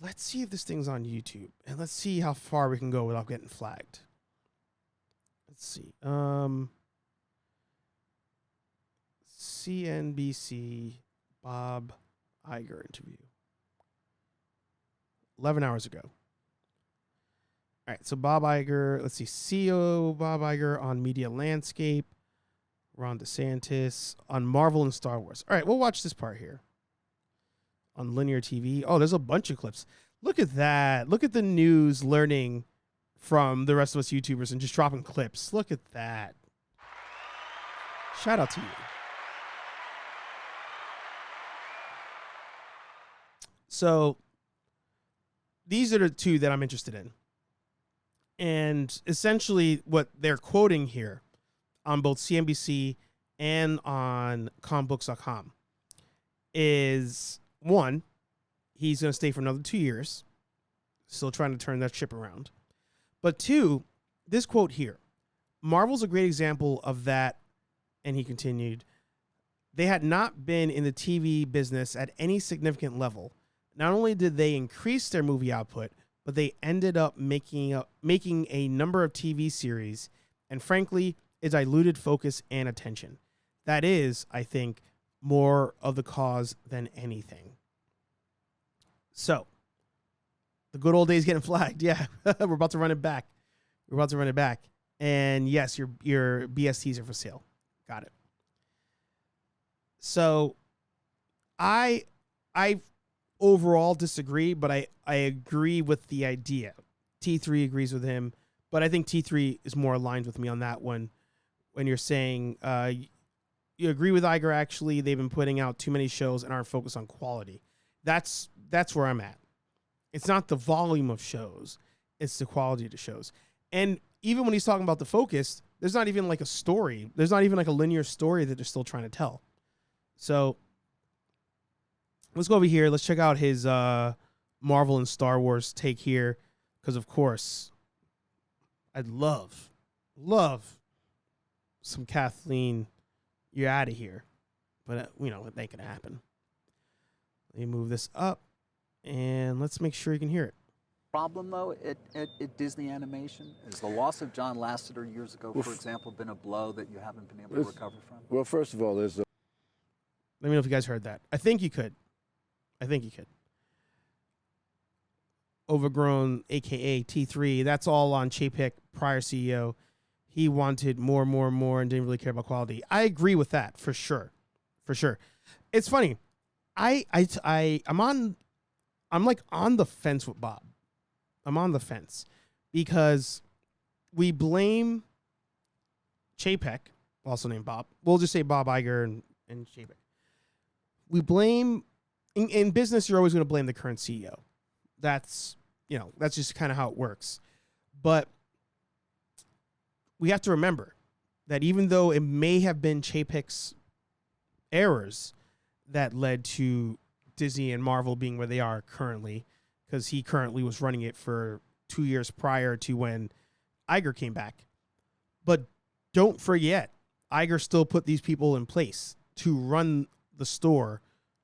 let's see if this thing's on YouTube, and let's see how far we can go without getting flagged. Let's see. CNBC Bob Iger interview. 11 hours ago. All right, so Bob Iger, let's see, CEO Bob Iger on media landscape, Ron DeSantis, on Marvel and Star Wars. All right, we'll watch this part here. On linear TV. Oh, there's a bunch of clips. Look at that. Look at the news learning from the rest of us YouTubers and just dropping clips. Look at that. Shout out to you. So these are the two that I'm interested in. And essentially what they're quoting here on both CNBC and on comicbooks.com is, one, he's going to stay for another 2 years, still trying to turn that ship around. But two, this quote here, Marvel's a great example of that. And he continued, they had not been in the TV business at any significant level. Not only did they increase their movie output, but they ended up making a number of TV series, and frankly, it diluted focus and attention. That is, I think, more of the cause than anything. So, the good old days getting flagged. Yeah, we're about to run it back. And yes, your BSTs are for sale. Got it. So, I overall disagree, but I agree with the idea. T3 agrees with him, but I think T3 is more aligned with me on that one. When you're saying you agree with Iger, actually, they've been putting out too many shows and aren't focused on quality. That's where I'm at. It's not the volume of shows, it's the quality of the shows. And even when he's talking about the focus, there's not even like a story. There's not even like a linear story that they're still trying to tell. So let's go over here. Let's check out his Marvel and Star Wars take here. Because, of course, I'd love some Kathleen, you're out of here. But, it ain't going to happen. Let me move this up. And let's make sure you can hear it. Problem, though, at Disney Animation? Is the loss of John Lasseter years ago, for example, been a blow that you haven't been able to recover from? Well, first of all, there's Let me know if you guys heard that. I think you could. Overgrown, a.k.a. T3. That's all on Chapek, prior CEO. He wanted more, and didn't really care about quality. I agree with that, for sure. It's funny. I'm like on the fence with Bob. I'm on the fence because we blame Chapek, also named Bob. We'll just say Bob Iger and Chapek. We blame, in business, you're always going to blame the current CEO. That's just kind of how it works. But we have to remember that even though it may have been Chapek's errors that led to Disney and Marvel being where they are currently, because he currently was running it for 2 years prior to when Iger came back. But don't forget, Iger still put these people in place to run the store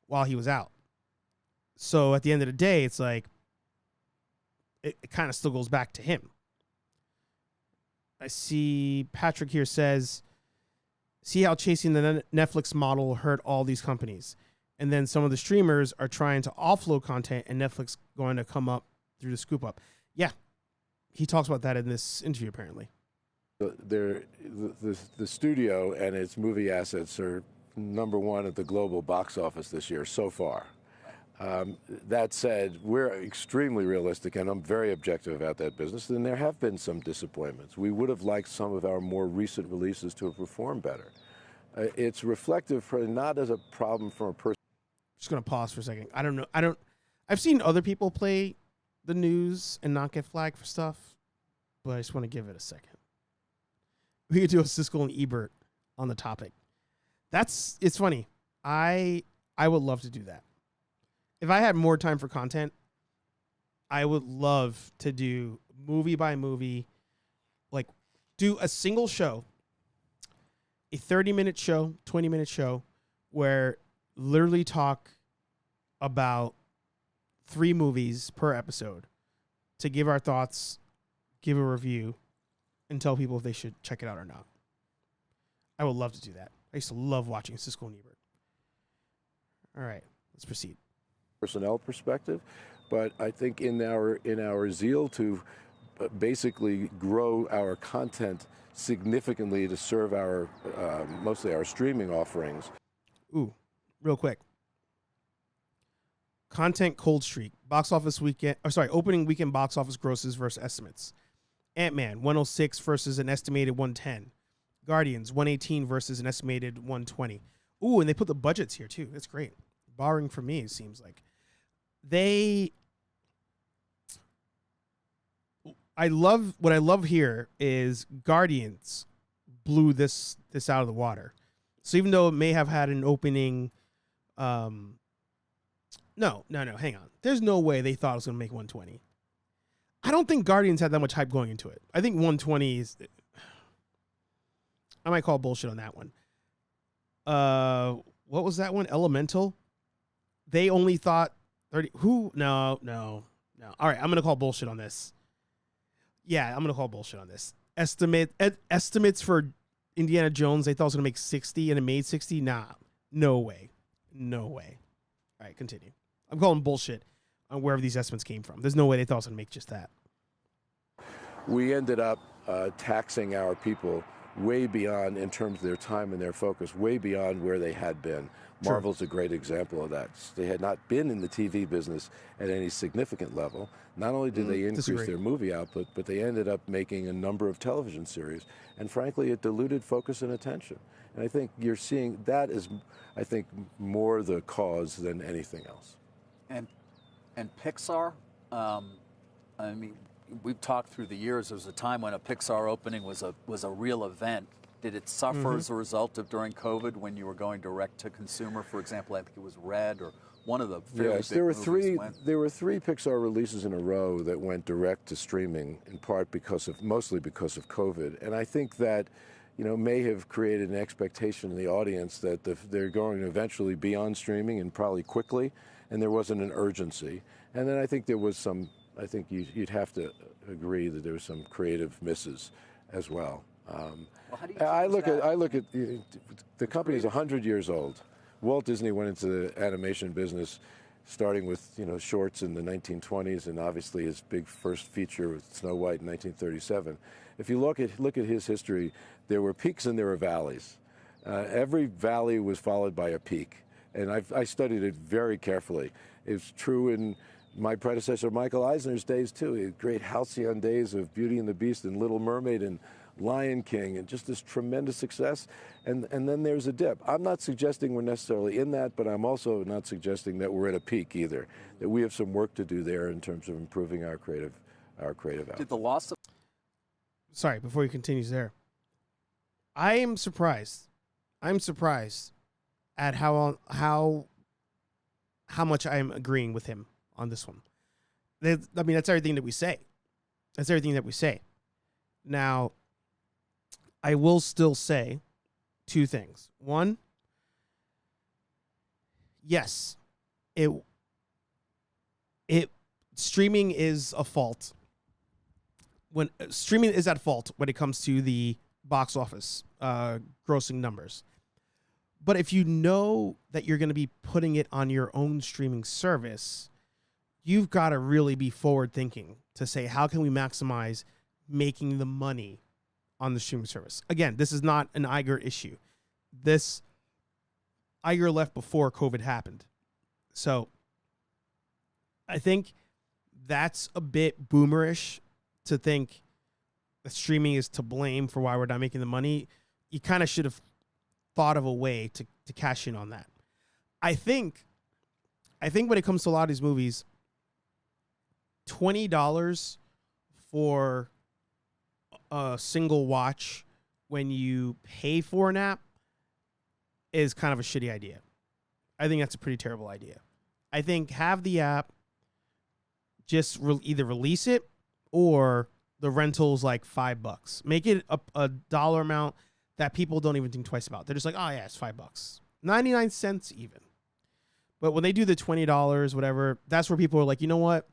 while he was out. So at the end of the day, it's like, it kind of still goes back to him. I see Patrick here says, see how chasing the Netflix model hurt all these companies. And then some of the streamers are trying to offload content and Netflix going to come up through the scoop up. Yeah. He talks about that in this interview, apparently. The studio and its movie assets are #1 at the global box office this year so far. That said, we're extremely realistic, and I'm very objective about that business, and there have been some disappointments. We would have liked some of our more recent releases to have performed better. It's reflective for not as a problem from a person. Just going to pause for a second. I don't know. I've seen other people play the news and not get flagged for stuff, but I just want to give it a second. We could do a Siskel and Ebert on the topic. It's funny. I would love to do that. If I had more time for content, I would love to do movie by movie, like do a single show, a 30-minute show, 20-minute show, where literally talk about 3 movies per episode to give our thoughts, give a review, and tell people if they should check it out or not. I would love to do that. I used to love watching Siskel and Ebert. All right, let's proceed. Personnel perspective, but I think in our zeal to basically grow our content significantly to serve our mostly our streaming offerings. Ooh, real quick. Content cold streak. Opening weekend box office grosses versus estimates. Ant-Man 106 versus an estimated 110. Guardians 118 versus an estimated 120. Ooh, and they put the budgets here too. That's great. Borrowing from me, it seems like. What I love here is Guardians blew this out of the water. So even though it may have had an opening, no, hang on. There's no way they thought it was going to make 120. I don't think Guardians had that much hype going into it. I think 120 is, I might call bullshit on that one. What was that one? Elemental? They only thought 30. Who? No. All right, I'm going to call bullshit on this. Yeah, I'm going to call bullshit on this. Estimates for Indiana Jones, they thought it was going to make 60 and it made 60. Nah, no way. All right, continue. I'm calling bullshit on wherever these estimates came from. There's no way they thought it was going to make just that. We ended up taxing our people way beyond, in terms of their time and their focus, way beyond where they had been. Marvel's a great example of that. They had not been in the TV business at any significant level. Not only did they increase their movie output, but they ended up making a number of television series. And frankly, it diluted focus and attention. And I think you're seeing that is, I think, more the cause than anything else. And Pixar, I mean, we've talked through the years. There was a time when a Pixar opening was a real event. Did it suffer as a result of during COVID when you were going direct to consumer? For example, I think it was Red or one of the fairly big there were movies there were 3 Pixar releases in a row that went direct to streaming, in part mostly because of COVID. And I think that, may have created an expectation in the audience that they're going to eventually be on streaming, and probably quickly, and there wasn't an urgency. And then I think there was some. I think you'd have to agree that there were some creative misses as well. I look at the company's 100 years old. Walt Disney went into the animation business starting with shorts in the 1920s, and obviously his big first feature with Snow White in 1937. If you look at his history, there were peaks and there were valleys. Every valley was followed by a peak, and I studied it very carefully. It's true in my predecessor Michael Eisner's days too. He had great halcyon days of Beauty and the Beast and Little Mermaid and Lion King, and just this tremendous success, and then there's a dip. I'm not suggesting we're necessarily in that, but I'm also not suggesting that we're at a peak either. That we have some work to do there in terms of improving our creative output. Did the loss of... Sorry, before he continues there, I'm surprised at how much I'm agreeing with him on this one. I mean, that's everything that we say. Now, I will still say 2 things. One, yes, streaming is a fault. When streaming is at fault when it comes to the box office grossing numbers. But if you know that you're going to be putting it on your own streaming service, you've got to really be forward thinking to say, how can we maximize making the money on the streaming service? Again, this is not an Iger issue. Iger left before COVID happened. So I think that's a bit boomerish to think that streaming is to blame for why we're not making the money. You kind of should have thought of a way to cash in on that. I think when it comes to a lot of these movies, $20 for a single watch when you pay for an app is kind of a shitty idea. I think that's a pretty terrible idea. I think have the app, just either release it or the rental's like $5. Make it a dollar amount that people don't even think twice about. They're just like, oh yeah, it's $5. 99 cents even. But when they do the $20, whatever, that's where people are like, you know what?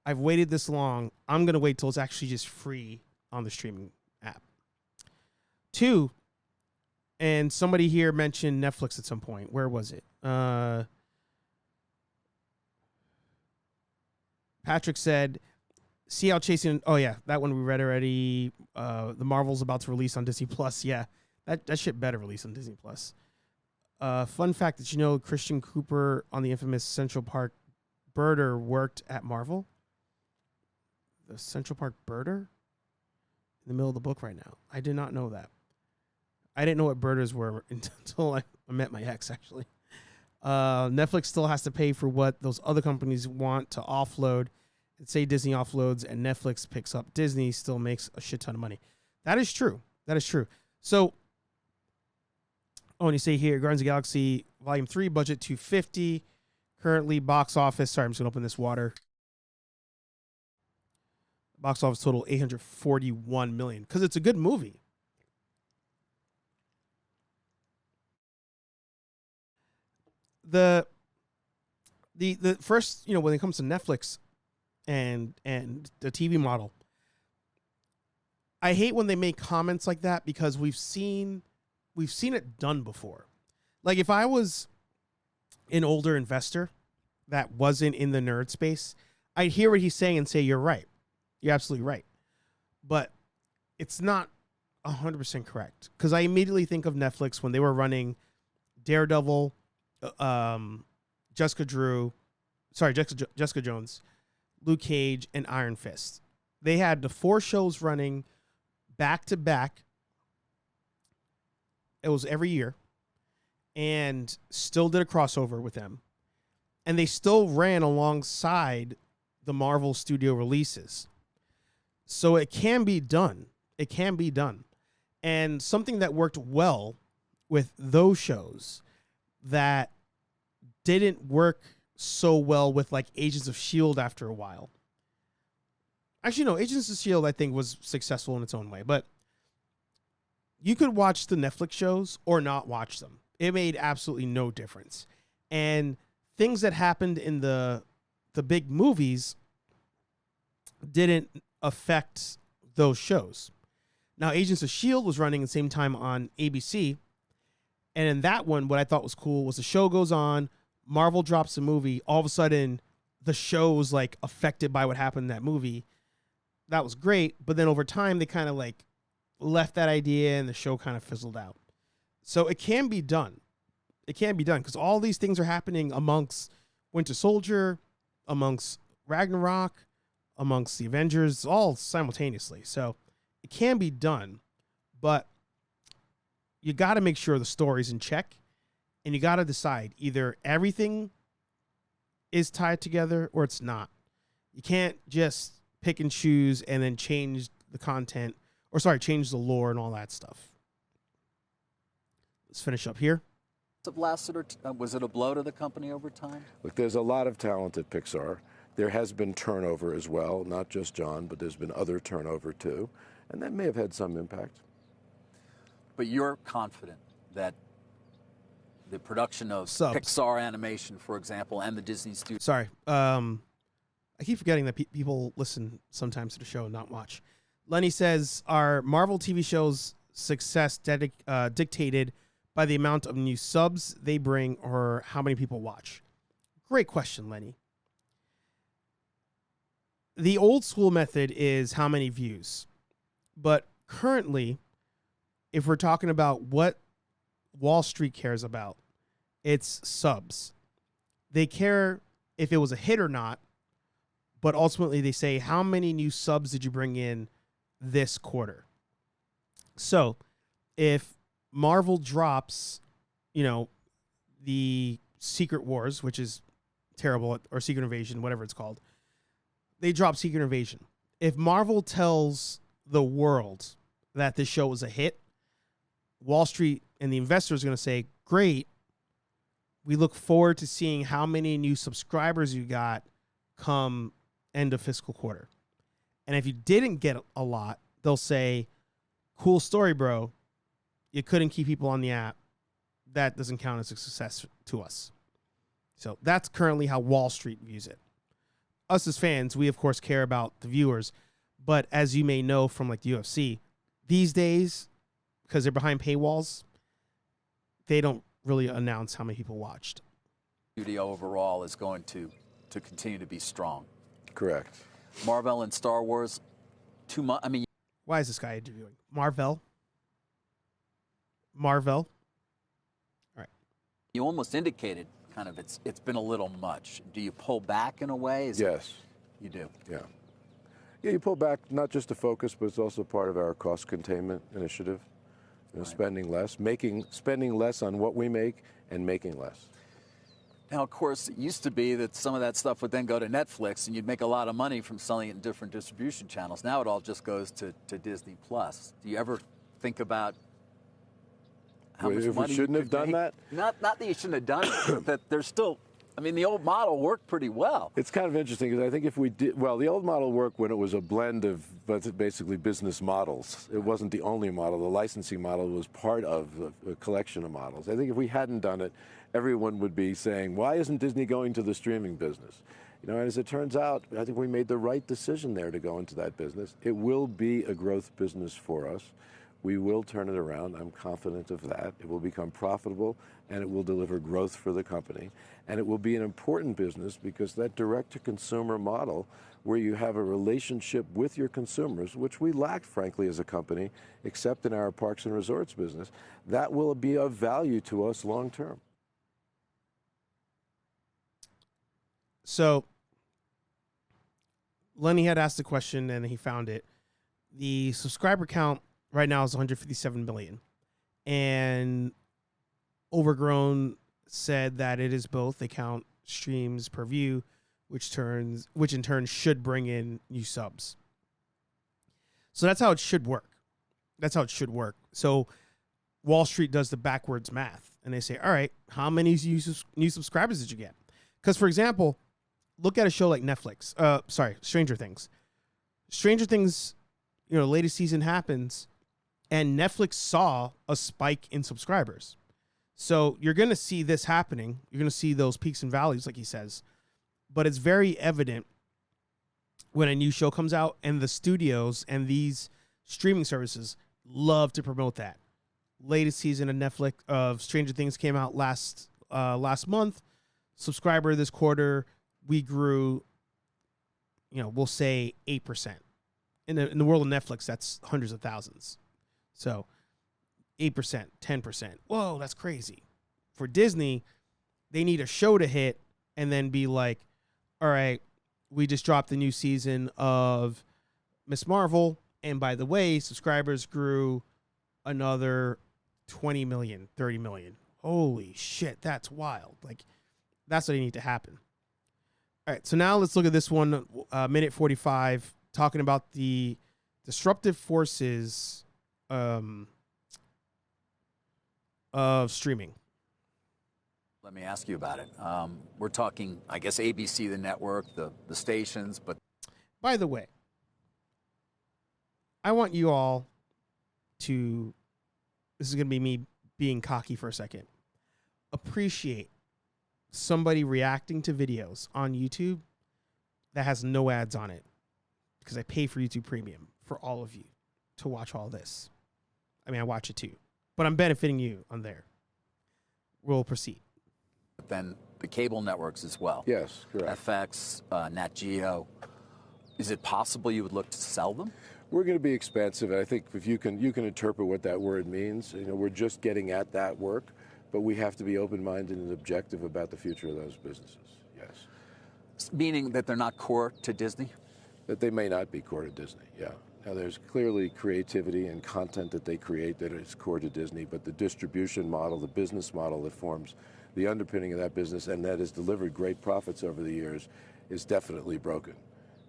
I've waited this long. I'm going to wait till it's actually just free on the streaming app. 2, and somebody here mentioned Netflix at some point. Where was it? Patrick said, see how chasing... Oh, yeah, that one we read already. The Marvel's about to release on Disney+. Plus. Yeah, that shit better release on Disney+. Plus. Fun fact that you know Christian Cooper on the infamous Central Park Birder worked at Marvel. The Central Park Birder? In the middle of the book right now. I did not know that. I didn't know what birders were until I met my ex, actually. Netflix still has to pay for what those other companies want to offload. And say Disney offloads and Netflix picks up Disney, still makes a shit ton of money. That is true. That is true. So, and you say here, Guardians of the Galaxy Volume 3, budget $250. Currently, box office. Sorry, I'm just going to open this water. Box office total $841 million. Because it's a good movie. The first, when it comes to Netflix and the TV model, I hate when they make comments like that because we've seen it done before. Like if I was an older investor that wasn't in the nerd space, I'd hear what he's saying and say, you're right. You're absolutely right. But it's not 100% correct. Because I immediately think of Netflix when they were running Daredevil, Jessica Jones, Luke Cage, and Iron Fist. They had the 4 shows running back to back. It was every year. And still did a crossover with them. And they still ran alongside the Marvel Studio releases. So it can be done. It can be done. And something that worked well with those shows that didn't work so well with like Agents of S.H.I.E.L.D. after a while. Actually, no, Agents of S.H.I.E.L.D. I think was successful in its own way. But you could watch the Netflix shows or not watch them. It made absolutely no difference. And things that happened in the big movies didn't affect those shows. Now, Agents of S.H.I.E.L.D. was running at the same time on ABC. And in that one, what I thought was cool was the show goes on, Marvel drops a movie, all of a sudden the show was like affected by what happened in that movie. That was great. But then over time, they kind of like left that idea and the show kind of fizzled out. So it can be done. It can be done because all these things are happening amongst Winter Soldier, amongst Ragnarok, amongst the Avengers, all simultaneously. So it can be done, but you got to make sure the story's in check, and you got to decide either everything is tied together or it's not. You can't just pick and choose and then change the content, change the lore and all that stuff. Let's finish up here. Was it a blow to the company over time? Look, there's a lot of talent at Pixar. There has been turnover as well, not just John, but there's been other turnover too, and that may have had some impact. But you're confident that the production of Subs. Pixar animation, for example, and the Disney studio... Sorry. I keep forgetting that people listen sometimes to the show and not watch. Lenny says, are Marvel TV shows' success dictated by the amount of new subs they bring or how many people watch? Great question, Lenny. The old school method is how many views. But currently, if we're talking about what Wall Street cares about, it's subs. They care if it was a hit or not, but ultimately they say, how many new subs did you bring in this quarter? So if Marvel drops, the Secret Wars, which is terrible, or Secret Invasion, whatever it's called, they drop Secret Invasion. If Marvel tells the world that this show was a hit, Wall Street and the investors are going to say, great, we look forward to seeing how many new subscribers you got come end of fiscal quarter. And if you didn't get a lot, they'll say, cool story, bro. You couldn't keep people on the app. That doesn't count as a success to us. So that's currently how Wall Street views it. Us as fans, we of course care about the viewers, but as you may know from like the UFC, these days, because they're behind paywalls, they don't really announce how many people watched. Studio overall is going to continue to be strong. Correct. Marvel and Star Wars, too much. I mean, Why is this guy interviewing? Marvel? All right. you almost indicated kind of it's been a little much. Do you pull back in a way? Yes. You do. Yeah. Yeah, you pull back not just to focus, but it's also part of our cost containment initiative. You know, Right. spending less on what we make and making less. Now, of course, it used to be that some of that stuff would then go to Netflix, and you'd make a lot of money from selling it in different distribution channels. Now it all just goes to Disney Plus. Do you ever think about how much If money we shouldn't you have could done make? that? Not that you shouldn't have done it, but that there's still. I mean, the old model worked pretty well. It's kind of interesting because I think if we did, well, the old model worked when it was a blend of basically business models. It wasn't the only model. The licensing model was part of a collection of models. I think if we hadn't done it, everyone would be saying, why isn't Disney going to the streaming business? You know, and as it turns out, I think we made the right decision there to go into that business. It will be a growth business for us. We will turn it around. I'm confident of that. It will become profitable, and it will deliver growth for the company. And it will be an important business because that direct-to-consumer model where you have a relationship with your consumers, which we lacked, frankly, as a company, except in our parks and resorts business, that will be of value to us long term. So Lenny had asked the question and he found it. The subscriber count right now is 157 million. And Overgrown said that it is both. They count streams per view, which in turn should bring in new subs. So that's how it should work. So Wall Street does the backwards math and they say, all right, how many new subscribers did you get? Because, for example, look at a show like Stranger Things. Stranger Things, latest season happens and Netflix saw a spike in subscribers. So you're going to see this happening. You're going to see those peaks and valleys, like he says. But it's very evident when a new show comes out, and the studios and these streaming services love to promote that. Latest season of Stranger Things came out last month. Subscriber this quarter, we grew, we'll say 8%. In the world of Netflix, that's hundreds of thousands. So 8%, 10%. Whoa, that's crazy. For Disney, they need a show to hit and then be like, all right, we just dropped the new season of Miss Marvel. And by the way, subscribers grew another 20 million, 30 million. Holy shit, that's wild. Like, that's what need to happen. All right, so now let's look at this one, minute 45, talking about the disruptive forces of streaming. Let me ask you about it. We're talking, I guess, ABC, the network, the stations, but... By the way, I want you all to, this is going to be me being cocky for a second, appreciate somebody reacting to videos on YouTube that has no ads on it, because I pay for YouTube Premium for all of you to watch all this. I mean, I watch it too, but I'm benefiting you on there. We'll proceed. Then the cable networks as well. Yes, correct. FX, Nat Geo. Is it possible you would look to sell them? We're going to be expansive. I think if you can interpret what that word means. We're just getting at that work, but we have to be open-minded and objective about the future of those businesses. Yes. Meaning that they're not core to Disney? That they may not be core to Disney, yeah. Now, there's clearly creativity and content that they create that is core to Disney, but the distribution model, the business model that forms the underpinning of that business and that has delivered great profits over the years is definitely broken.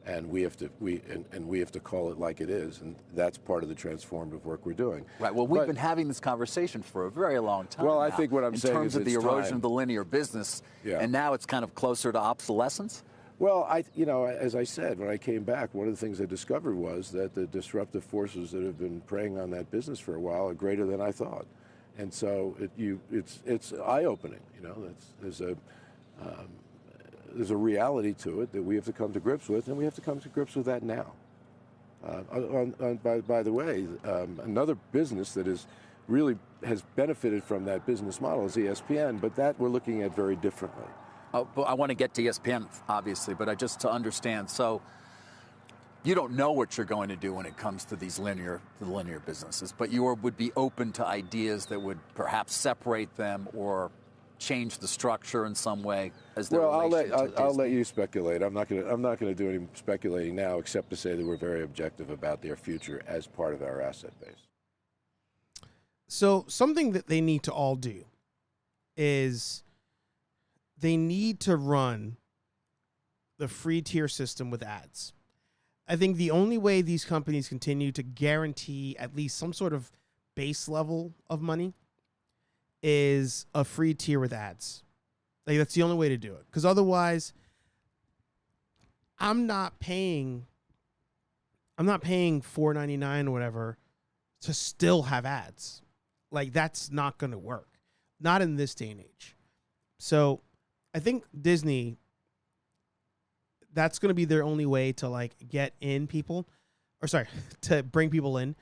And we have to call it like it is, and that's part of the transformative work we're doing. Right. Well, we've been having this conversation for a very long time. Well, now, I think what I'm saying in terms is of the it's erosion time. of the linear business, and now it's kind of closer to obsolescence. Well, as I said, when I came back, one of the things I discovered was that the disruptive forces that have been preying on that business for a while are greater than I thought, and so it's eye-opening. There's There's a reality to it that we have to come to grips with, and we have to come to grips with that now. By the way, another business that has benefited from that business model is ESPN, but that we're looking at very differently. But I want to get to ESPN, obviously, but just to understand, so you don't know what you're going to do when it comes to these linear businesses, but you would be open to ideas that would perhaps separate them or change the structure in some way as their relation to Disney. I'll let you speculate. I'm not going to do any speculating now, except to say that we're very objective about their future as part of our asset base. So something that they need to all do is they need to run the free tier system with ads. I think the only way these companies continue to guarantee at least some sort of base level of money is a free tier with ads. Like, that's the only way to do it. Because otherwise, I'm not paying $4.99 or whatever to still have ads. Like, that's not going to work. Not in this day and age. So I think Disney, that's going to be their only way to like get in people, to bring people in,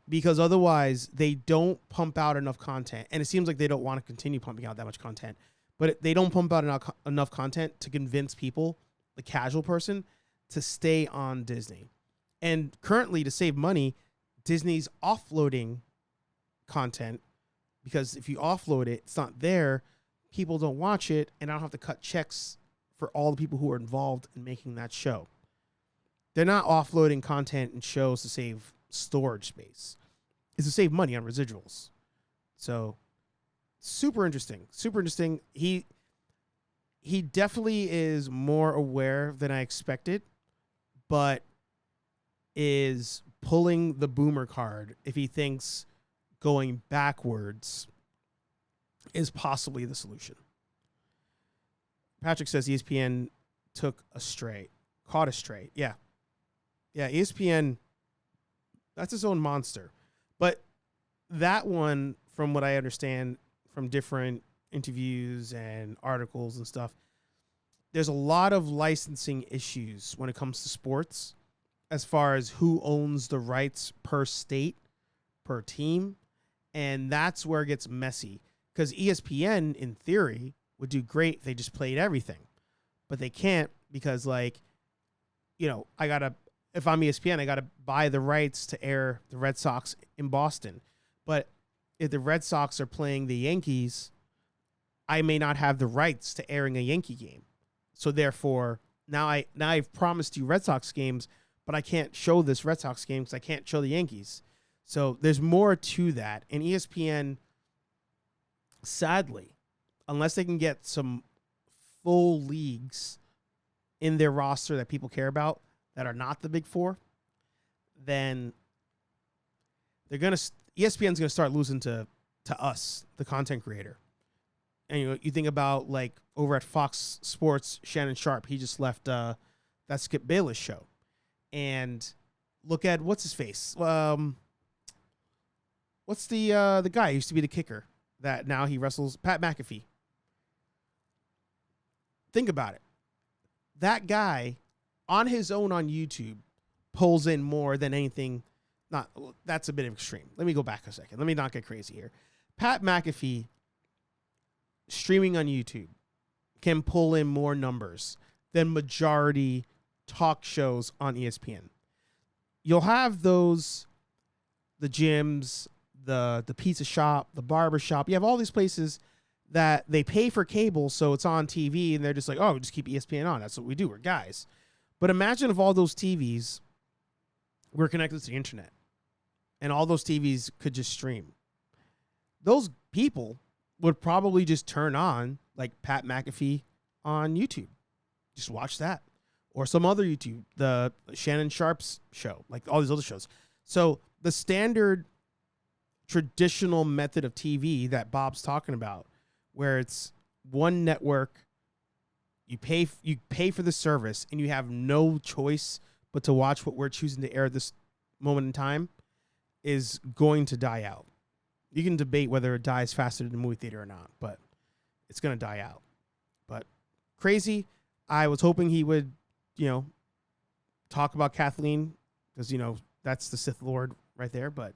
because otherwise they don't pump out enough content. And it seems like they don't want to continue pumping out that much content, but they don't pump out enough content to convince people, the casual person, to stay on Disney. And currently, to save money, Disney's offloading content, because if you offload it, it's not there, people don't watch it, and I don't have to cut checks for all the people who are involved in making that show. They're not offloading content and shows to save storage space. It's to save money on residuals. So super interesting. Super interesting. He definitely is more aware than I expected, but is pulling the boomer card if he thinks going backwards is possibly the solution. Patrick says ESPN caught a stray. Yeah, ESPN, that's its own monster. But that one, from what I understand from different interviews and articles and stuff, there's a lot of licensing issues when it comes to sports, as far as who owns the rights per state, per team. And that's where it gets messy. Because ESPN, in theory, would do great if they just played everything. But they can't, because, like, if I'm ESPN, I got to buy the rights to air the Red Sox in Boston. But if the Red Sox are playing the Yankees, I may not have the rights to airing a Yankee game. So therefore, now I've promised you Red Sox games, but I can't show this Red Sox game because I can't show the Yankees. So there's more to that. And ESPN, sadly, unless they can get some full leagues in their roster that people care about that are not the big four, then ESPN's gonna start losing to us, the content creator. And you think about, like, over at Fox Sports, Shannon Sharp, he just left that Skip Bayless show. And look at what's his face? What's the guy who used to be the kicker that now he wrestles? Pat McAfee. Think about it. That guy, on his own on YouTube, pulls in more than anything. That's a bit extreme. Let me go back a second. Let me not get crazy here. Pat McAfee, streaming on YouTube, can pull in more numbers than majority talk shows on ESPN. You'll have those, the gyms, the pizza shop, the barber shop. You have all these places that they pay for cable, so it's on TV, and they're just like, oh, just keep ESPN on. That's what we do. We're guys. But imagine if all those TVs were connected to the internet, and all those TVs could just stream. Those people would probably just turn on, like, Pat McAfee on YouTube. Just watch that. Or some other YouTube, the Shannon Sharp's show, like all these other shows. So the standard traditional method of TV that Bob's talking about, where it's one network, you pay for the service, and you have no choice but to watch what we're choosing to air at this moment in time, is going to die out. You can debate whether it dies faster than the movie theater or not, but it's going to die out. But crazy. I was hoping he would, talk about Kathleen because, that's the Sith Lord right there. But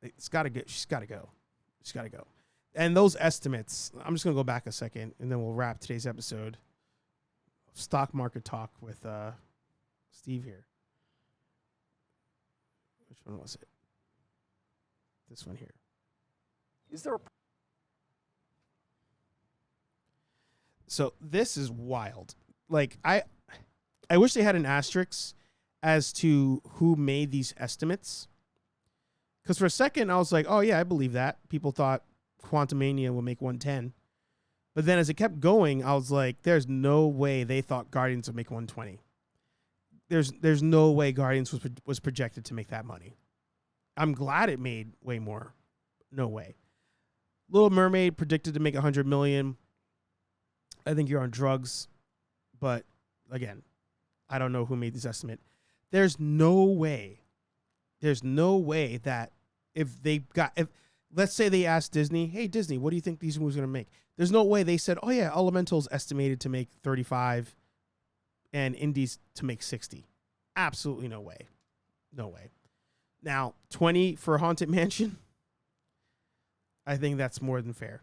it's got to go. She's got to go. She's got to go. And those estimates, I'm just going to go back a second, and then we'll wrap today's episode. Stock market talk with Steve here. Which one was it? This one here. Is there a... So this is wild. Like, I wish they had an asterisk as to who made these estimates. Because for a second, I was like, oh, yeah, I believe that. People thought Quantumania would make 110. But then as it kept going, I was like, there's no way they thought Guardians would make 120. There's no way Guardians was projected to make that money. I'm glad it made way more. No way. Little Mermaid predicted to make 100 million. I think you're on drugs. But again, I don't know who made this estimate. There's no way that if let's say they asked Disney, hey, Disney, what do you think these movies are going to make? There's no way they said, oh, yeah, Elemental's estimated to make 35 and Indies to make 60. Absolutely no way. No way. Now, 20 for Haunted Mansion, I think that's more than fair.